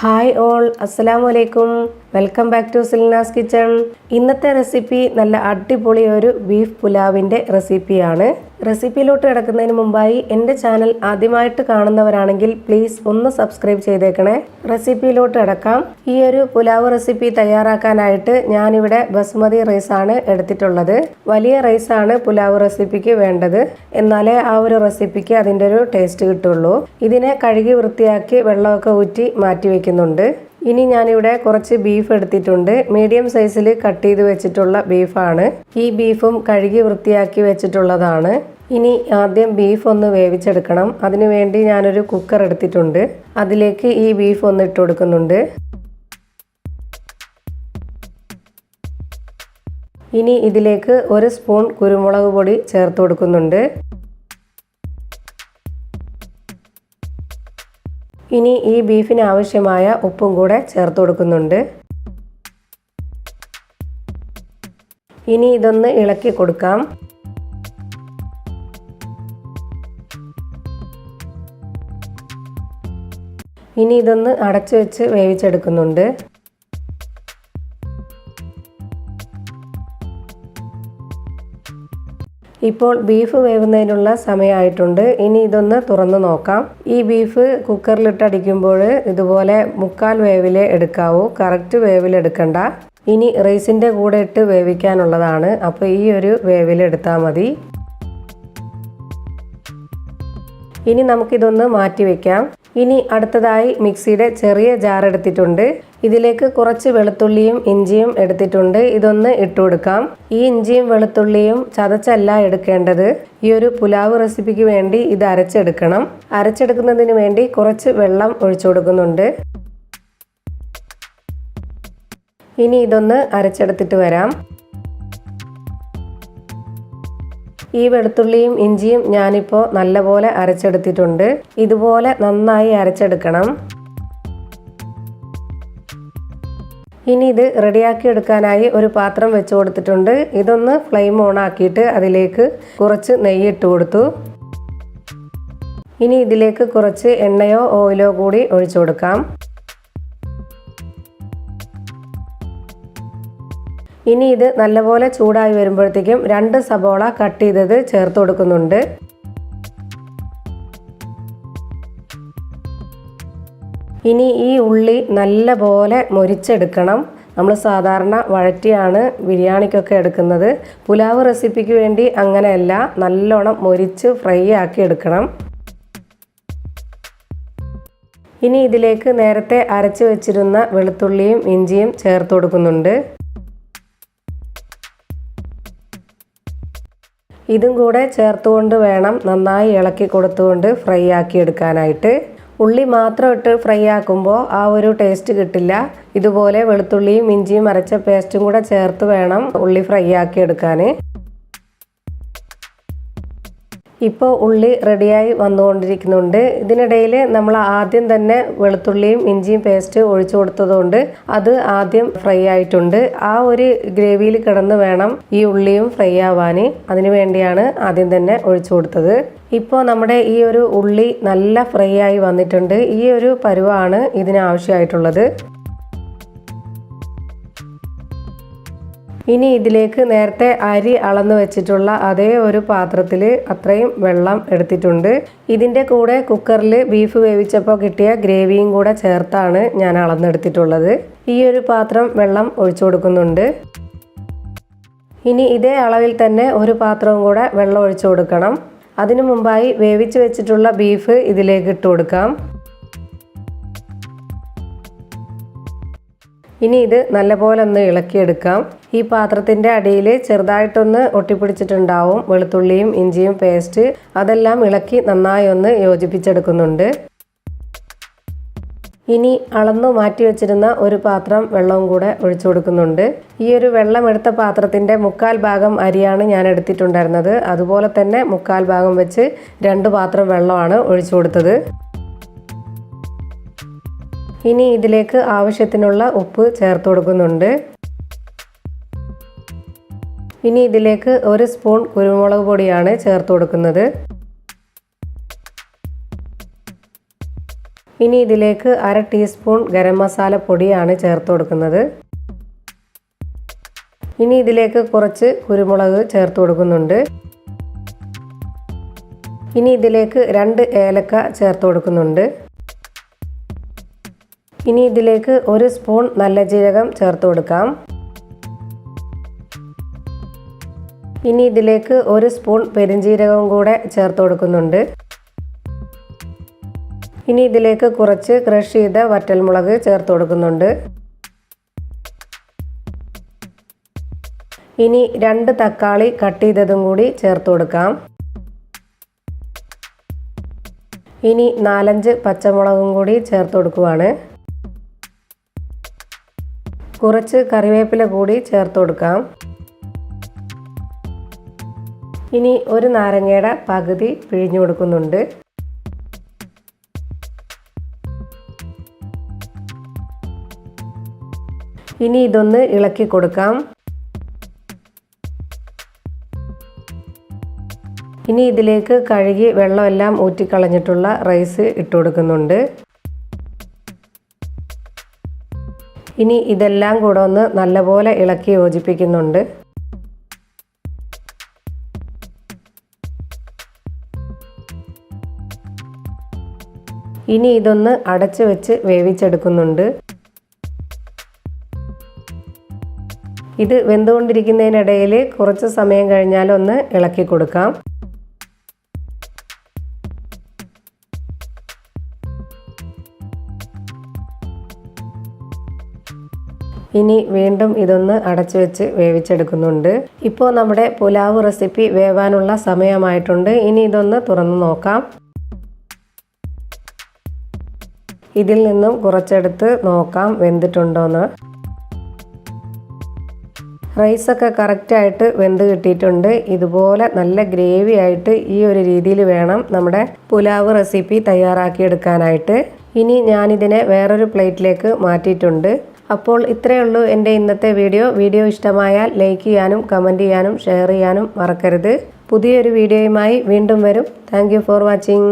Hi all, അസ്സലാമു അലൈക്കും. Welcome back to Silna's kitchen. ഇന്നത്തെ റെസിപ്പി നല്ല അടിപൊളി ഒരു ബീഫ് പുലാവിൻ്റെ റെസിപ്പിയാണ്. റെസിപ്പിയിലോട്ട് കിടക്കുന്നതിന് മുമ്പായി എൻ്റെ ചാനൽ ആദ്യമായിട്ട് കാണുന്നവരാണെങ്കിൽ പ്ലീസ് ഒന്ന് സബ്സ്ക്രൈബ് ചെയ്തേക്കണേ. റെസിപ്പിയിലോട്ട് കിടക്കാം. ഈ ഒരു പുലാവ് റെസിപ്പി തയ്യാറാക്കാനായിട്ട് ഞാനിവിടെ ബസുമതി റൈസാണ് എടുത്തിട്ടുള്ളത്. വലിയ റൈസാണ് പുലാവ് റെസിപ്പിക്ക് വേണ്ടത്. എന്നാലേ ആ ഒരു റെസിപ്പിക്ക് അതിൻ്റെ ഒരു ടേസ്റ്റ് കിട്ടുള്ളൂ. ഇതിനെ കഴുകി വൃത്തിയാക്കി വെള്ളമൊക്കെ ഊറ്റി മാറ്റി വെക്കുന്നുണ്ട്. ഇനി ഞാനിവിടെ കുറച്ച് ബീഫ് എടുത്തിട്ടുണ്ട്. മീഡിയം സൈസിൽ കട്ട് ചെയ്ത് വെച്ചിട്ടുള്ള ബീഫാണ്. ഈ ബീഫും കഴുകി വൃത്തിയാക്കി വെച്ചിട്ടുള്ളതാണ്. ഇനി ആദ്യം ബീഫ് ഒന്ന് വേവിച്ചെടുക്കണം. അതിനു വേണ്ടി ഞാനൊരു കുക്കർ എടുത്തിട്ടുണ്ട്. അതിലേക്ക് ഈ ബീഫ് ഒന്ന് ഇട്ട് കൊടുക്കുന്നുണ്ട്. ഇനി ഇതിലേക്ക് 1 സ്പൂൺ കുരുമുളക് പൊടി ചേർത്ത് കൊടുക്കുന്നുണ്ട്. ഇനി ഈ ബീഫിന് ആവശ്യമായ ഉപ്പും കൂടെ ചേർത്ത് കൊടുക്കുന്നുണ്ട്. ഇനി ഇതൊന്ന് ഇളക്കി കൊടുക്കാം. ഇനി ഇതൊന്ന് അടച്ചു വെച്ച് വേവിച്ചെടുക്കുന്നുണ്ട്. ഇപ്പോൾ ബീഫ് വേവുന്നതിനുള്ള സമയമായിട്ടുണ്ട്. ഇനി ഇതൊന്ന് തുറന്ന് നോക്കാം. ഈ ബീഫ് കുക്കറിലിട്ടടിക്കുമ്പോൾ ഇതുപോലെ 1/4 വേവിലേ എടുക്കാവൂ. കറക്റ്റ് വേവിലെടുക്കണ്ട. ഇനി റൈസിൻ്റെ കൂടെ ഇട്ട് വേവിക്കാനുള്ളതാണ്. അപ്പോൾ ഈ ഒരു വേവിലെടുത്താൽ മതി. ഇനി നമുക്കിതൊന്ന് മാറ്റി വയ്ക്കാം. ഇനി അടുത്തതായി മിക്സിയുടെ ചെറിയ ജാർ എടുത്തിട്ടുണ്ട്. ഇതിലേക്ക് കുറച്ച് വെളുത്തുള്ളിയും ഇഞ്ചിയും എടുത്തിട്ടുണ്ട്. ഇതൊന്ന് ഇട്ട് കൊടുക്കാം. ഈ ഇഞ്ചിയും വെളുത്തുള്ളിയും ചതച്ചല്ല എടുക്കേണ്ടത്. ഈ ഒരു പുലാവ് റെസിപ്പിക്ക് വേണ്ടി ഇത് അരച്ചെടുക്കണം. അരച്ചെടുക്കുന്നതിന് വേണ്ടി കുറച്ച് വെള്ളം ഒഴിച്ചു കൊടുക്കുന്നുണ്ട്. ഇനി ഇതൊന്ന് അരച്ചെടുത്തിട്ട് വരാം. ഈ വെളുത്തുള്ളിയും ഇഞ്ചിയും ഞാനിപ്പോൾ നല്ലപോലെ അരച്ചെടുത്തിട്ടുണ്ട്. ഇതുപോലെ നന്നായി അരച്ചെടുക്കണം. ഇനി ഇത് റെഡിയാക്കി എടുക്കാനായി ഒരു പാത്രം വെച്ച് കൊടുത്തിട്ടുണ്ട്. ഇതൊന്ന് ഫ്ലെയിം ഓൺ ആക്കിയിട്ട് അതിലേക്ക് കുറച്ച് നെയ്യ് ഇട്ട് കൊടുത്തു. ഇനി ഇതിലേക്ക് കുറച്ച് എണ്ണയോ ഓയിലോ കൂടി ഒഴിച്ചു കൊടുക്കാം. ഇനി ഇത് നല്ലപോലെ ചൂടായി വരുമ്പോഴത്തേക്കും 2 സബോള കട്ട് ചെയ്തത് ചേർത്ത് കൊടുക്കുന്നുണ്ട്. ഇനി ഈ ഉള്ളി നല്ലപോലെ മൊരിച്ചെടുക്കണം. നമ്മൾ സാധാരണ വഴറ്റിയാണ് ബിരിയാണിക്കൊക്കെ എടുക്കുന്നത്. പുലാവ് റെസിപ്പിക്ക് വേണ്ടി അങ്ങനെയല്ല, നല്ലോണം മൊരിച്ച് ഫ്രൈ ആക്കി എടുക്കണം. ഇനി ഇതിലേക്ക് നേരത്തെ അരച്ച് വെച്ചിരുന്ന വെളുത്തുള്ളിയും ഇഞ്ചിയും ചേർത്ത് കൊടുക്കുന്നുണ്ട്. ഇതും കൂടെ ചേർത്തുകൊണ്ട് വേണം നന്നായി ഇളക്കി കൊടുത്തുകൊണ്ട് ഫ്രൈ ആക്കി എടുക്കാനായിട്ട്. ഉള്ളി മാത്രം ഇട്ട് ഫ്രൈ ആക്കുമ്പോൾ ആ ഒരു ടേസ്റ്റ് കിട്ടില്ല. ഇതുപോലെ വെളുത്തുള്ളിയും ഇഞ്ചിയും അരച്ച പേസ്റ്റും കൂടെ ചേർത്ത് വേണം ഉള്ളി ഫ്രൈ ആക്കി എടുക്കാൻ. ഇപ്പോൾ ഉള്ളി റെഡിയായി വന്നുകൊണ്ടിരിക്കുന്നുണ്ട്. ഇതിനിടയിൽ നമ്മൾ ആദ്യം തന്നെ വെളുത്തുള്ളിയും ഇഞ്ചിയും പേസ്റ്റ് ഒഴിച്ചു കൊടുത്തതുകൊണ്ട് അത് ആദ്യം ഫ്രൈ ആയിട്ടുണ്ട്. ആ ഒരു ഗ്രേവിയിൽ കിടന്ന് വേണം ഈ ഉള്ളിയും ഫ്രൈ ആവാൻ. അതിനു വേണ്ടിയാണ് ആദ്യം തന്നെ ഒഴിച്ചു കൊടുത്തത്. ഇപ്പോൾ നമ്മുടെ ഈ ഒരു ഉള്ളി നല്ല ഫ്രൈ ആയി വന്നിട്ടുണ്ട്. ഈ ഒരു പരുവാണ് ഇതിനാവശ്യമായിട്ടുള്ളത്. ഇനി ഇതിലേക്ക് നേരത്തെ അരി അളന്ന് വെച്ചിട്ടുള്ള അതേ ഒരു പാത്രത്തിൽ അത്രയും വെള്ളം എടുത്തിട്ടുണ്ട്. ഇതിൻ്റെ കൂടെ കുക്കറിൽ ബീഫ് വേവിച്ചപ്പോൾ കിട്ടിയ ഗ്രേവിയും കൂടെ ചേർത്താണ് ഞാൻ അളന്നെടുത്തിട്ടുള്ളത്. ഈ ഒരു പാത്രം വെള്ളം ഒഴിച്ചു കൊടുക്കുന്നുണ്ട്. ഇനി ഇതേ അളവിൽ തന്നെ ഒരു പാത്രവും കൂടെ വെള്ളം ഒഴിച്ചു കൊടുക്കണം. അതിനു മുമ്പായി വേവിച്ച് വെച്ചിട്ടുള്ള ബീഫ് ഇതിലേക്ക് ഇട്ട് കൊടുക്കാം. ഇനി ഇത് നല്ലപോലെ ഒന്ന് ഇളക്കിയെടുക്കാം. ഈ പാത്രത്തിൻ്റെ അടിയിൽ ചെറുതായിട്ടൊന്ന് ഒട്ടിപ്പിടിച്ചിട്ടുണ്ടാവും വെളുത്തുള്ളിയും ഇഞ്ചിയും പേസ്റ്റ്. അതെല്ലാം ഇളക്കി നന്നായി ഒന്ന് യോജിപ്പിച്ചെടുക്കുന്നുണ്ട്. ഇനി അളന്നു മാറ്റി വെച്ചിരുന്ന ഒരു പാത്രം വെള്ളവും കൂടെ ഒഴിച്ചു കൊടുക്കുന്നുണ്ട്. ഈ ഒരു വെള്ളം എടുത്ത പാത്രത്തിൻ്റെ 1/4 ഭാഗം അരിയാണ് ഞാൻ എടുത്തിട്ടുണ്ടായിരുന്നത്. അതുപോലെ തന്നെ 1/4 ഭാഗം വെച്ച് 2 പാത്രം വെള്ളമാണ് ഒഴിച്ചു കൊടുത്തത്. ഇനി ഇതിലേക്ക് ആവശ്യത്തിനുള്ള ഉപ്പ് ചേർത്ത് കൊടുക്കുന്നുണ്ട്. ഇനി ഇതിലേക്ക് 1 സ്പൂൺ കുരുമുളക് പൊടിയാണ് ചേർത്ത് കൊടുക്കുന്നത്. ഇനി ഇതിലേക്ക് 1/2 ടീസ്പൂൺ ഗരം മസാല പൊടിയാണ് ചേർത്ത് കൊടുക്കുന്നത്. ഇനി ഇതിലേക്ക് കുറച്ച് കുരുമുളക് ചേർത്ത് കൊടുക്കുന്നുണ്ട്. ഇനി ഇതിലേക്ക് 2 ഏലക്ക ചേർത്ത് കൊടുക്കുന്നുണ്ട്. ഇനി ഇതിലേക്ക് 1 സ്പൂൺ നല്ല ജീരകം ചേർത്ത് കൊടുക്കാം. ഇനി ഇതിലേക്ക് 1 സ്പൂൺ പെരുംജീരകവും കൂടെ ചേർത്ത് കൊടുക്കുന്നുണ്ട്. ഇനി ഇതിലേക്ക് കുറച്ച് ക്രഷ് ചെയ്ത വറ്റൽമുളക് ചേർത്ത് കൊടുക്കുന്നുണ്ട്. ഇനി 2 തക്കാളി കട്ട് ചെയ്തതും കൂടി ചേർത്ത് കൊടുക്കാം. ഇനി 4-5 പച്ചമുളകും കൂടി ചേർത്ത് കൊടുക്കുവാണ്. കുറച്ച് കറിവേപ്പില കൂടി ചേർത്ത് കൊടുക്കാം. ഇനി 1 നാരങ്ങയുടെ പകുതി പിഴിഞ്ഞു കൊടുക്കുന്നുണ്ട്. ഇനി ഇതൊന്ന് ഇളക്കി കൊടുക്കാം. ഇനി ഇതിലേക്ക് കഴുകി വെള്ളമെല്ലാം ഊറ്റിക്കളഞ്ഞിട്ടുള്ള റൈസ് ഇട്ട് കൊടുക്കുന്നുണ്ട്. ഇനി ഇതെല്ലാം കൂടെ ഒന്ന് നല്ലപോലെ ഇളക്കി യോജിപ്പിക്കുന്നുണ്ട്. ഇനി ഇതൊന്ന് അടച്ചു വെച്ച് വേവിച്ചെടുക്കുന്നുണ്ട്. ഇത് വെന്തുകൊണ്ടിരിക്കുന്നതിനിടയിൽ കുറച്ച് സമയം കഴിഞ്ഞാൽ ഒന്ന് ഇളക്കി കൊടുക്കാം. ഇനി വീണ്ടും ഇതൊന്ന് അടച്ചു വെച്ച് വേവിച്ചെടുക്കുന്നുണ്ട്. ഇപ്പോൾ നമ്മുടെ പുലാവ് റെസിപ്പി വേവാനുള്ള സമയമായിട്ടുണ്ട്. ഇനി ഇതൊന്ന് തുറന്നു നോക്കാം. ഇതിൽ നിന്നും കുറച്ചെടുത്ത് നോക്കാം വെന്തിട്ടുണ്ടോയെന്ന്. റൈസൊക്കെ കറക്റ്റായിട്ട് വെന്ത് കിട്ടിയിട്ടുണ്ട്. ഇതുപോലെ നല്ല ഗ്രേവി ആയിട്ട് ഈ ഒരു രീതിയിൽ വേണം നമ്മുടെ പുലാവ് റെസിപ്പി തയ്യാറാക്കിയെടുക്കാനായിട്ട്. ഇനി ഞാനിതിനെ വേറൊരു പ്ലേറ്റിലേക്ക് മാറ്റിയിട്ടുണ്ട്. അപ്പോൾ ഇത്രയേ ഉള്ളൂ എൻ്റെ ഇന്നത്തെ വീഡിയോ ഇഷ്ടമായാൽ ലൈക്ക് ചെയ്യാനും കമൻറ്റ് ചെയ്യാനും ഷെയർ ചെയ്യാനും മറക്കരുത്. പുതിയൊരു വീഡിയോയുമായി വീണ്ടും വരും. Thank you for watching.